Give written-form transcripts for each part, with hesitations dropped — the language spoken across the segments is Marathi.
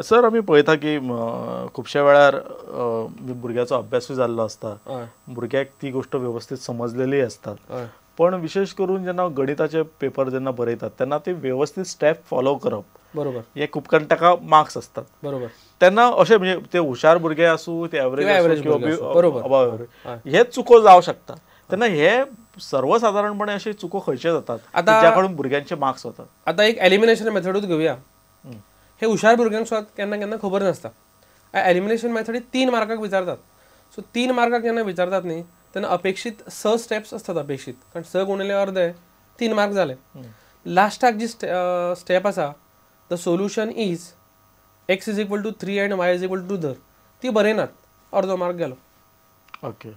सर आमी पळयता की खुबश्या वेळार भुरग्याचो अभ्यासूय जाल्लो आसता, भुरग्याक ती गोष्ट व्यवस्थित समजलेली आसता, पण विशेष करून जेन्ना गणिताचे पेपर जेन्ना बरयतात तेन्ना ते व्यवस्थित स्टेप फॉलो करप, बरोबर, हे खूब कारण ताका मार्क्स आसतात. बरोबर, तेन्ना अशें म्हणजे ते हुशार भुरगे आसूं, ते एवरेज बरोबर, हे चुको जावं शकता. तेन्ना हे सर्वसाधारणपणे अशी चुको खंयचे जातात ज्या कडून भुरग्यांचे मार्क्स वतात? आता एक एलिमिनेशन मेथडूच घेवया. हे हुशार भुरग्यांक सुद्दां केन्ना केन्ना खबर नासता. एलिमिनेशन मेथडीत 3 मार्काक विचारतात. सो 3 मार्काक जेन्ना विचारतात न्ही तेन्ना अपेक्षीत 6 स्टेप्स आसतात अपेक्षीत, कारण 6 गुणिले अर्दे 3 मार्क जाले. लास्टाक जी स्टेप आसा, the solution is x is equal to 3 and y is equal to 2 ती बरयनात, अर्दो मार्क गेलो. ओके.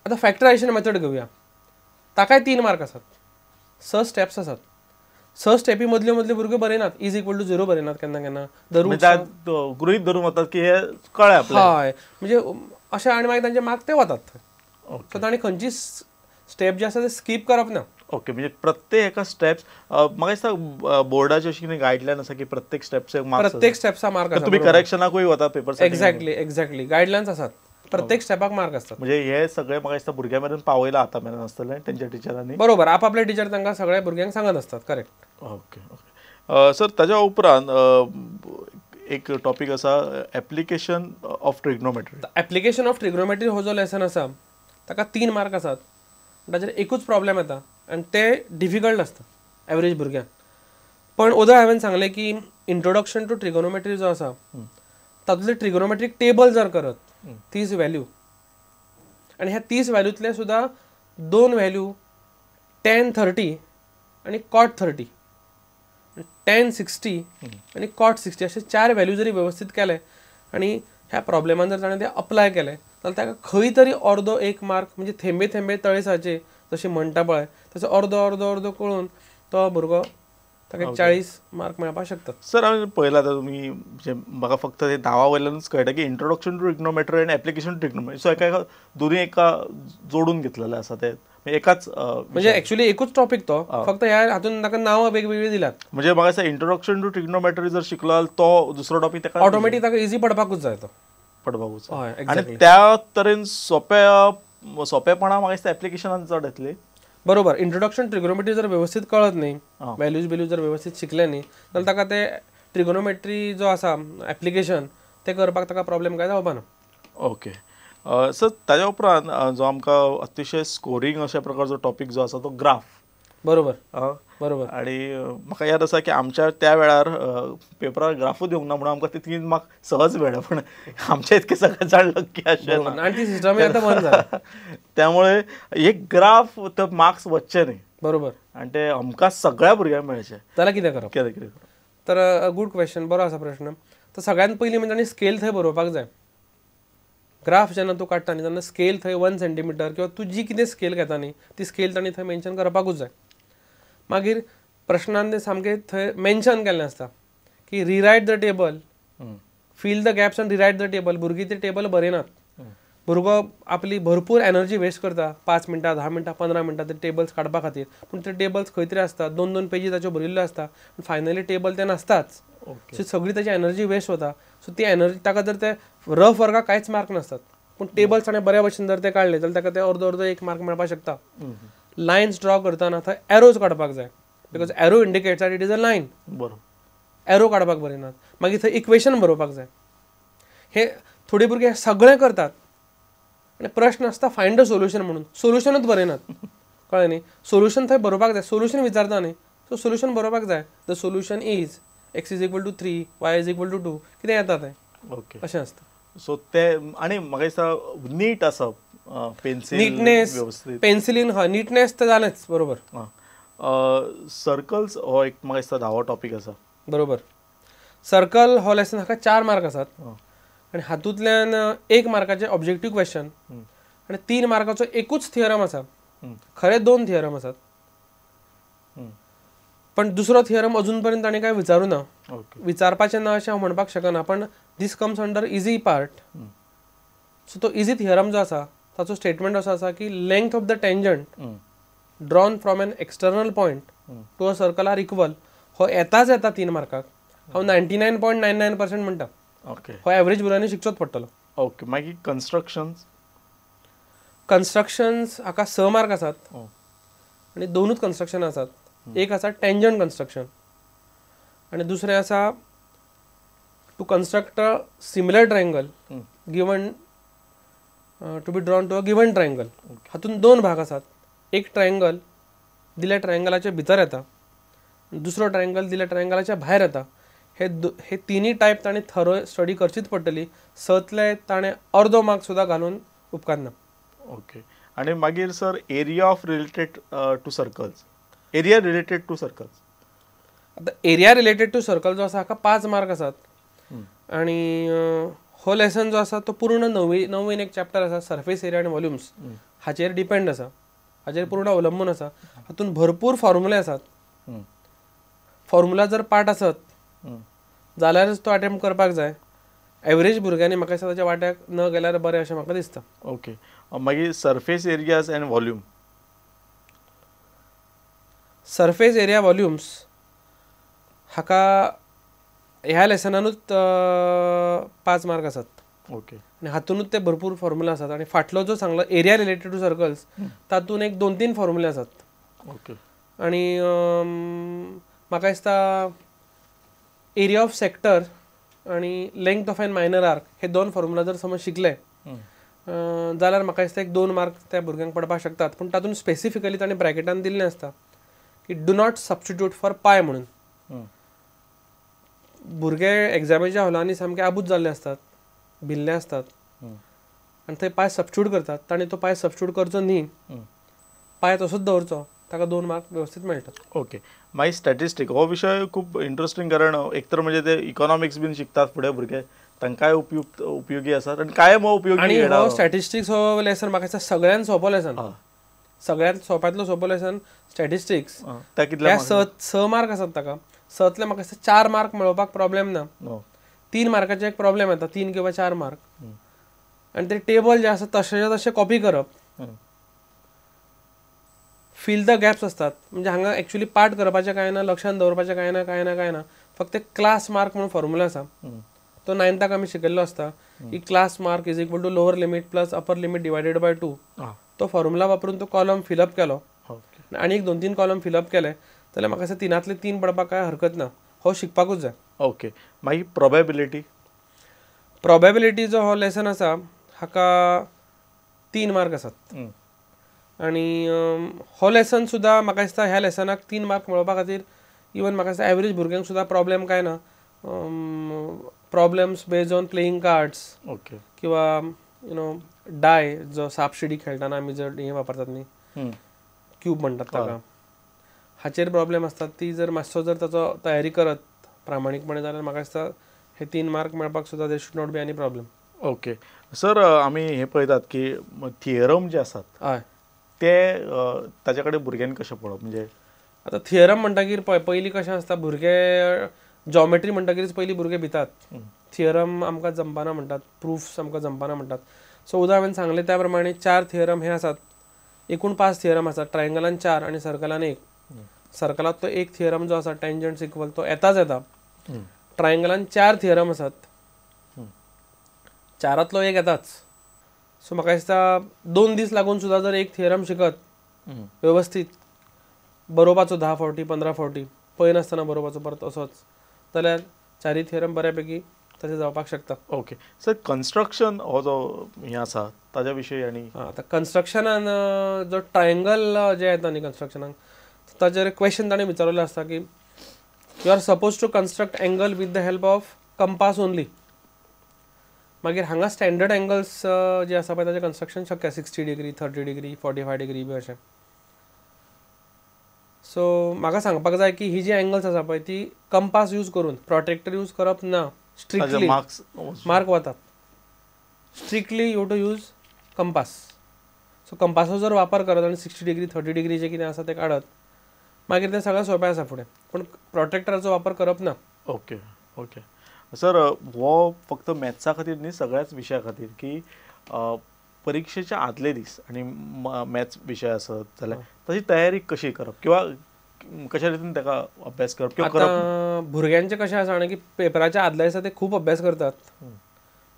आता फॅक्टरायझेशन मेथड घेवया, ताकाय 3 मार्क आसात, 6 स्टेप्स आसात. 6 स्टेपी मदल्यो भुरगे बरयनात, इज इक्वल टू 0 बरयनात केन्ना केन्ना. गृहीत धरून वतात की हे कळ्ळें आपल्याक. हय, म्हणजे अशें आनी मागीर तांचे मार्क ते वतात. सो तांणी खंयची स्टेप जी आसा ते स्कीप करप ना. ओके, म्हणजे प्रत्येक एका स्टेप्स म्हाका दिसता बोर्डाची अशी कितें गायडलायन आसा की प्रत्येक स्टेप्साक मार्क्स, प्रत्येक स्टेप्सा मार्क आसा. तुम्ही करेक्शनाकूय वता पेपर. एक्झॅक्टली गायडलायन्स आसात, प्रत्येक स्टेपाक मार्क आसतात. म्हणजे हे सगळे म्हाका दिसता भुरग्यां मेरेन पावयला आतां मेरेन आसतलें तेंच्या टिचरांनी. बरोबर, आपले टिचर तांकां सगळ्या भुरग्यांक सांगत आसतात. करेक्ट. Okay okay. सर ताच्या उपरांत एक टॉपिक आसा application of trigonometry. Application of trigonometry हो जो लेसन आसा ताका 3 मार्क आसात. ताचेर एकूच प्रॉब्लेम येता आनी ते डिफिकल्ट आसता एवरेज भुरग्यांक. पण ओदो हांवें सांगलें की इंट्रोडक्शन टू ट्रिग्नोमेट्री जो आसा तातूंतले ट्रिग्नोमेट्रीक टेबल जर करत 30 व्हॅल्यू, आनी ह्या 30 व्हॅल्यूतले सुद्दां 2 व्हॅल्यू tan 30 आणि cot 30, tan 60 आणि cot 60 असे 4 व्हॅल्यू जरी व्यवस्थित केले आणि ह्या प्रॉब्लेमान जर ताणें ते अप्लाय केले जाल्यार ताका खंय तरी अर्दो 1 मार्क, म्हणजे थेंबे थेंबे तळेसाचे जशें म्हणटा पळय तसो अर्दो कळून तो भुरगो ताका 40 मार्क मेळपाक शकता. सर हांवें पळयलां तुमी म्हणजे म्हाका फक्त ते नांवा वयल्यानूच कळटा की इंट्रोडक्शन टू ट्रिग्नोमेट्री आनी एप्लिकेशन टू ट्रिग्नोमेट्री, सो एका दोनूय एका जोडून घेतलेले आसा ते एकाच. म्हणजे एक्चुअली एकूच टॉपिक तो, फक्त ह्या हातून ताका नांवां वेगवेगळी दिल्यात. म्हणजे म्हाका दिसता इंट्रोडक्शन टू ट्रिग्नोमेट्री जर शिकलो जाल्यार तो दुसरो टॉपिक ताका ऑटोमॅटीक ताका इजी पडपाकूच जाय तो. पडपाकूच. आनी त्या तरेन सोंपेपणां म्हाका दिसता एप्लिकेशनान चड येतली. बरोबर, इंट्रोडक्शन ट्रिग्नोमेट्री जर व्यवस्थित कळत न्ही, व्हॅल्यूज जर व्यवस्थित शिकले न्ही जाल्यार ताका ते ट्रिग्नोमेट्री जो आसा एप्लिकेशन ते करपाक ताका प्रॉब्लेम काय जावपा ना. ओके. सर ताच्या उपरांत जो आमकां अतिशय स्कोरींग अशा प्रकारचो टॉपिक जो आसा तो ग्राफ. बरोबर बरोबर. आणि म्हाका याद आसा की आमच्या त्या वेळार पेपरार ग्राफूच येवंक ना म्हणून आमकां ते 3 मार्क सहज मेळ्ळे, पण आमचे इतके सगळे जाण लक्की आशिल्ले आनी ती सिस्टम आतां बंद जाला. त्यामुळे एक ग्राफ ते मार्क्स वचचे न्ही. बरोबर. आनी ते आमकां सगळ्या भुरग्यांक मेळचे जाल्यार कितें करप? कितें तर गूड क्वेश्चन, बरो आसा प्रश्न. तर सगळ्यात पयलीं म्हणजे स्केल थंय बरोवपाक जाय. ग्राफ जेन्ना तूं काडटा न्ही तेन्ना स्केल थंय 1 सेंटीमीटर किंवा तूं जी कितें स्केल घेता न्ही ती स्केल तांणी थंय मेन्शन करपाकूच जाय. मागीर प्रश्नान ते सामकें थंय मेन्शन केल्लें आसता की rewrite the table, fill the gaps आनी रिरायट द टेबल. भुरगीं ते टेबल बरयनात. भुरगो आपली भरपूर एनर्जी वेस्ट करता, 5 मिनटां 10 मिनटां 15 मिनटां ते टेबल्स काडपा खातीर, पूण ते टेबल्स खंय तरी आसता 2-2 पेजी ताच्यो भरिल्ल्यो आसता, फायनली टेबल ते नासताच. सो सगळी ताची एनर्जी वेस्ट वता. सो ती एनर्जी ताका जर ते रफ वर्गाक कांयच मार्क नासतात, पूण टेबल्स ताणें बऱ्या भशेन जर ते काडले जाल्यार ताका ते अर्दो 1 मार्क मेळपाक शकता. लायन्स ड्रॉ करतना थंय एरोज काडपाक जाय, because arrow indicates that it is a line. बरोबर. एरो काडपाक बरयनात. मागीर थंय इक्वेशन बरोवपाक जाय. हे थोडे भुरगे सगळें करतात आनी प्रश्न आसता फायंड द सोल्युशन म्हणून, सोल्युशनूच बरयनात. कळ्ळें न्ही? सोल्युशन थंय बरोवपाक जाय. सोल्युशन विचारता न्ही, सो सोल्युशन बरोवपाक जाय. The solution is x is equal to 3, y is equal to 2 कितें येता तें. ओके, अशें आसता. सो ते आनी म्हाका दिसता नीट आसप, पेन्सिल नीटनेस, पेन्सिलीन हय नीटनेस तर जालेंच. बरोबर. सर्कल्स हो एक म्हाका दिसता 10वो टॉपिक आसा. बरोबर. सर्कल हो लेसन हाका 4 मार्क आसात आनी हातूंतल्यान 1 मार्काचे ऑब्जेक्टीव क्वेश्चन आनी 3 मार्काचो एकूच थियरम आसा. खरे 2 थियरम आसात, पण दुसरो थियरम अजून पर्यंत ताणें काय विचारूं ना. विचारपाचें ना अशें हांव म्हणपाक शकना, पण this comes under easy part. So तो इजी थियरम जो आसा ताचो स्टेटमेंट असो आसा की length of the tangent drawn from an external point to a circle are equal. हो येता 3 मार्काक. हांव 99.99% म्हणटा ओके हो एवरेज भुरग्यांनी शिकचोच पडटलो. ओके मागीर कन्स्ट्रक्शन्स हाका 6 मार्क आसात आनी दोनूच कन्स्ट्रक्शन आसात. एक आसा टेंजंट कन्स्ट्रक्शन आनी दुसरें आसा to construct a similar triangle given to be drawn to a given triangle. हातून 2 भाग आसात. एक ट्रायंगल दिल्या ट्रायंगलाच्या भितर येता, दुसरो ट्रायंगल दिल्या ट्रायंगलाच्या भायर येता. हे तिनी टायप ताणें थरो स्टडी करचीच पडटली. 6तले ताणें अर्दो मार्क सुद्दां घालून उपकारना. ओके आणि मागीर sir area of related to circles, area related to circles. आतां एरिया रिलेटेड टू सर्कल जो आसा हाका 5 मार्क आसात आनी हो लेसन जो आसा तो पूर्ण नवीन एक चॅप्टर आसा सरफेस एरिया आनी वॉल्युम्स. हाचेर डिपेंड आसा, हाचेर पूर्ण अवलंबून आसा. हातून भरपूर फॉर्म्युले आसात. फॉर्म्युला जर पाठ आसत जाल्यारच तो अटेम्प्ट करपाक जाय. एवरेज भुरग्यांनी म्हाका दिसता ताच्या वाट्याक न गेल्यार बरें अशें म्हाका दिसता. ओके मागीर surface areas and volume. Surface area volumes हाका ह्या लेसनानूच 5 मार्क आसात. ओके आनी हातूनच ते भरपूर फॉर्म्युला आसात. आनी फाटलो जो सांगलो एरिया रिलेटेड टू सर्कल्स तातूंत एक 2-3 फॉर्म्युले आसात. ओके आनी म्हाका दिसता एरिया ऑफ सेक्टर आनी length of an minor arc हे 2 फॉर्म्युला जर समज शिकले जाल्यार म्हाका दिसता एक 2 मार्क त्या भुरग्यांक पडपाक शकतात. पूण तातूंत स्पेसिफिकली ताणें ब्रॅकेटान दिल्लें आसता की डू नॉट सबस्टिट्यूट फॉर पाय म्हणून. भुरगे एग्जामीच्या हॉलांनी सामके आबूज जाल्ले असतात, भिल्ले असतात आनी थंय पाय सबस्टिट्यूट करतात. ताणें तो पाय सबस्टिट्यूट करचो न्ही, पाय तसोच दवरचो, ताका 2 मार्क व्यवस्थित मेळटात. ओके मागीर स्टॅटिस्टीक हो विशय खूब इंटरेस्टिंग कारण एकतर म्हणजे ते इकॉनॉमिक्स बीन शिकतात फुडें भुरगे, तांकांय उपयोगी आसात आनी कांय उपयोगी. आनी हो स्टॅटिस्टिक्स हो लेसन म्हाका दिसता सगळ्यांत सोंपो लेसन, सगळ्यांत सोंप्यांतलो सोंपो लेसन स्टॅटिस्टिक्स. त्या 6 मार्क आसात ताका. 6तले म्हाका दिसता 4 मार्क मेळोवपाक प्रॉब्लेम ना. 3 मार्काचे एक प्रॉब्लेम येता, 3 किंवा 4 मार्क. आनी ते टेबल जे आसा तशेच्या तशें कॉपी करप. फील द गॅप्स असतात. म्हणजे हांगा एक्चुअली पाठ करपाचें कांय ना, लक्षांत दवरपाचें कांय ना. फक्त क्लास मार्क म्हणून फॉर्म्युला आसा तो 9थाक आमी शिकयल्लो आसता की class mark is equal to lower limit plus upper limit divided by 2. तो फॉर्म्युला वापरून तो कॉलम फिलअप केलो आनी एक 2-3 कॉलम फिलअप केले जाल्यार म्हाका दिसता 3तले 3 पडपाक काय हरकत ना. हो शिकपाकूच जाय. ओके मागीर प्रोबॅबिलिटी जो हो लेसन आसा हाका 3 मार्क आसात. आनी हो लेसन सुद्दां म्हाका दिसता ह्या लेसनाक 3 मार्क मेळोवपा खातीर इवन म्हाका दिसता एवरेज भुरग्यांक सुद्दां प्रॉब्लेम काय ना. Problems based on playing cards किंवा डाय जो सापशिडी खेळटाना आमी जर हे वापरतात न्ही क्यूब म्हणटात ताका, हाचेर प्रॉब्लेम आसतात. ती जर मातसो जर ताचो तयारी करत प्रामाणीकपणे जाल्यार म्हाका दिसता हे 3 मार्क मेळपाक सुद्दां they should not be any problem. Okay sir आमी हे पळयतात की थियरम जे आसात हय ते ताचे कडेन भुरग्यांनी कशें पळोवप. म्हणजे आतां थियरम म्हणटकीर पयलीं कशें आसता भुरगे जॉमेट्री म्हणटकीरच पयलीं भुरगे भितात. थियरम आमकां जमपाना म्हणटात, प्रूफ्स आमकां जमपाना म्हणटात. सो उदा हांवें सांगलें त्या प्रमाणे 4 थियरम हे आसात. एकूण 5 थियरम आसात. ट्रायंगलान 4 आनी सर्कलान 1. सर्कलात तो एक थियरम जो आसा टेंजंट्स इक्वल तो येता. ट्रायंगलान 4 थियरम आसात, 4तलो एक येताच. सो म्हाका दिसता 2 दीस लागून सुद्दां जर एक थियरम शिकत वेवस्थीत बरोवपाचो 10 फावटी 15 फावटी पळयनासतना बरोवपाचो परत असोच जाल्यार 4 थियरम बऱ्यापैकी तशें जावपाक शकता. ओके सर कन्स्ट्रक्शन हो जो हे आसा ताच्या विशयी आनी आतां कन्स्ट्रक्शनान जो ट्रायंगल जे येता न्ही कन्स्ट्रक्शनाक ताचेर क्वेश्चन ताणें विचारलेलो आसता की you are suppose to construct angle with the help of compass only. मागीर हांगा स्टँडर्ड एंगल्स जे आसा पळय ताचें कन्स्ट्रक्शन शक्य 60 डिग्री 30 डिग्री 45 डिग्री बी अशें. सो म्हाका सांगपाक जाय की ही जी एंगल्स आसा पळय ती कंपास यूज करून प्रोटेक्टर यूज करप ना. स्ट्रिक्टली मार्क वतात. Strictly you to use compass. So कंपासो जर वापर करत आनी 60 डिग्री 30 डिग्री जे कितें आसा तें काडत मागीर तें सगळें सोंपें आसा फुडें. पूण प्रोटेक्टराचो वापर करप ना. ओके ओके सर हो फक्त मॅथ्सा खातीर न्ही सगळ्याच विशया खातीर की परीक्षेच्या आदले दीस आनी मॅथ्स विशय आसत जाल्यार ताची तयारी कशी करप किंवा कशा रितीन ताका अभ्यास करप किंवा करप. भुरग्यांचे कशें आसा की पेपराच्या आदल्या दिसा ते खूब अभ्यास करतात,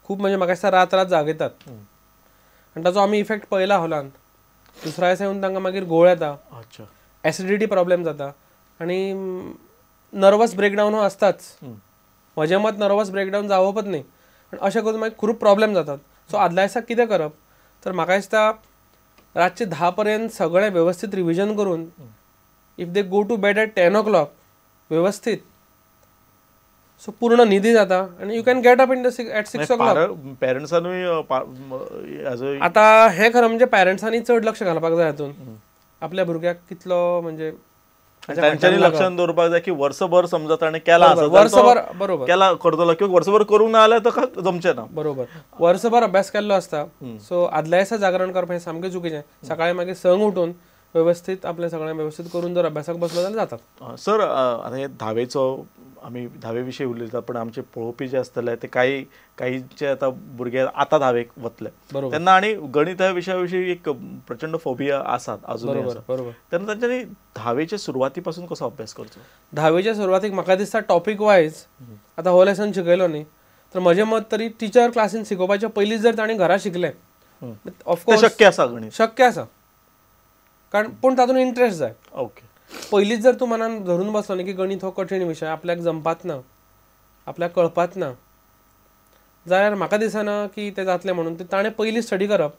खूब म्हणजे म्हाका दिसता रात रात जागयतात आनी ताचो आमी इफेक्ट पळयला हॉलान. दुसऱ्या दिसा येवन तांकां मागीर घोळ येता, एसिडिटी प्रॉब्लेम जाता आनी नर्वस ब्रेकडावन हो आसताच. म्हजें मत नर्वस ब्रेकडावन जावपच न्ही, अशें करून मागीर खूब प्रॉब्लेम जातात. सो आदल्या दिसा कितें करप तर म्हाका दिसता रातचे 10 पर्यंत सगळें वेवस्थीत रिविजन करून if they go to bed at 10 o'clock वेवस्थीत, सो पूर्ण न्हिदी जाता आनी you can get up in the at 6 o'clock. पेरंट्सांनी आता हें खरं म्हणजे पेरंट्सांनी चड लक्ष घालपाक जाय हातून. आपल्या भुरग्याक कितलो म्हणजे तांच्यांनी लक्षात दवरपाक जाय की वर्सभर समजा ताणें केला वर्सभर बरोबर केला करतलो किंवा वर्सभर करूंक ना जाल्यार ताका जमचें ना. बरोबर, वर्सभर अभ्यास केल्लो आसता, सो आदल्या दिसा जागरण करप हें सामकें चुकीचें. सकाळीं मागीर संक उठून वेवस्थीत आपलें सगळें वेवस्थीत करून जर अभ्यासाक बसलो जाल्यार जातात. सर आतां हे धावेचो आमी धावे विशीं उलयतात, पण आमचे पळोवपी जे आसतले ते काहींचे आतां भुरगे आतां धावेक वतले तेन्ना आनी गणित ह्या विशया विशीं एक प्रचंड फोबिया आसात अजूनय. बरोबर, तेन्ना तांच्यांनी धावेचे सुरवाती पासून कसो अभ्यास करचो? धावेच्या सुरवातीक म्हाका दिसता टॉपीक वायज आतां हो लेसन शिकयलो न्ही तर म्हजें मत तरी टिचर क्लासीन शिकोवपाच्या पयलींच जर ताणें घरा शिकलें ऑफकोर्स शक्य आसा गणित, शक्य आसा, कारण पूण तातूंत इंट्रस्ट जाय. ओके, पयलींच जर तूं मनान धरून बसलो न्ही की गणित हो कठीण विशय, आपल्याक जमपाच ना, आपल्याक कळपाच ना, जाल्यार म्हाका दिसना की तें जातलें म्हणून. ताणें पयलीं स्टडी करप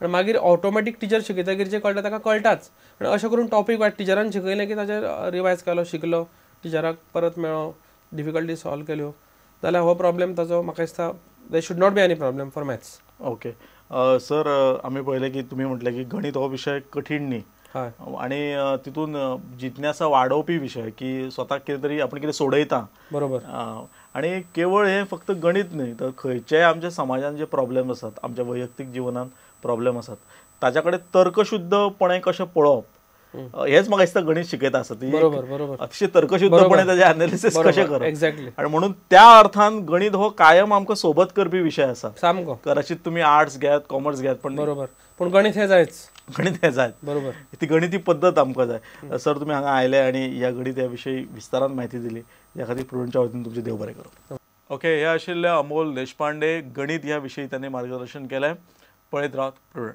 आनी मागीर ऑटोमॅटीक टिचर शिकयतकीर जें कळटा ताका कळटाच. आनी अशें करून टॉपीक वायज टिचरान शिकयलें की ताचेर रिवायज केलो, शिकलो, टिचराक परत मेळ्ळो, डिफिकल्टी सॉल्व केल्यो जाल्यार हो प्रॉब्लेम ताचो म्हाका दिसता they should not be any problem for maths. Okay sir, आमी पळयलें की तुमी म्हटलें की गणित हो विशय कठीण न्ही आणि तितून जिज्ञासा वाडोवपी विशय की स्वताक कितें तरी आपण कितें सोडयता. बरोबर. आणि केवळ हे फक्त गणित न्ही तर खंयचेय आमच्या समाजान जे प्रॉब्लेम आसात, आमच्या वैयक्तीक जिवनात प्रॉब्लेम आसात, ताच्या कडेन तर्कशुद्धपणे कशें पळोवप हेच म्हाका दिसता गणित शिकयता आसा. ती अतिशय तर्कशुद्धपणे ताचे एनालिसीस कशें करप. एक्झॅक्टली. आणि म्हणून त्या अर्थान गणित हो कायम आमकां सोबत करपी विशय आसा. सामको. कदाचित तुम्ही आर्ट्स घेयात, कॉमर्स घेयात, पण बरोबर, पूण गणित हे जायच. गणित हे जाय. बरोबर. ती गणिती पद्दत आमकां जाय. सर, तुम्ही हांगा आयले आणि या गणित या विशयी विस्तारान म्हायती दिली, या खातीर प्रुडंटच्या वतीन तुमचे देव बरें करूं. ओके, हे आशिल्ले अमोल देशपांडे. गणित ह्या विशयी त्यांनी मार्गदर्शन केलें. पळयत रावत प्रुडंट.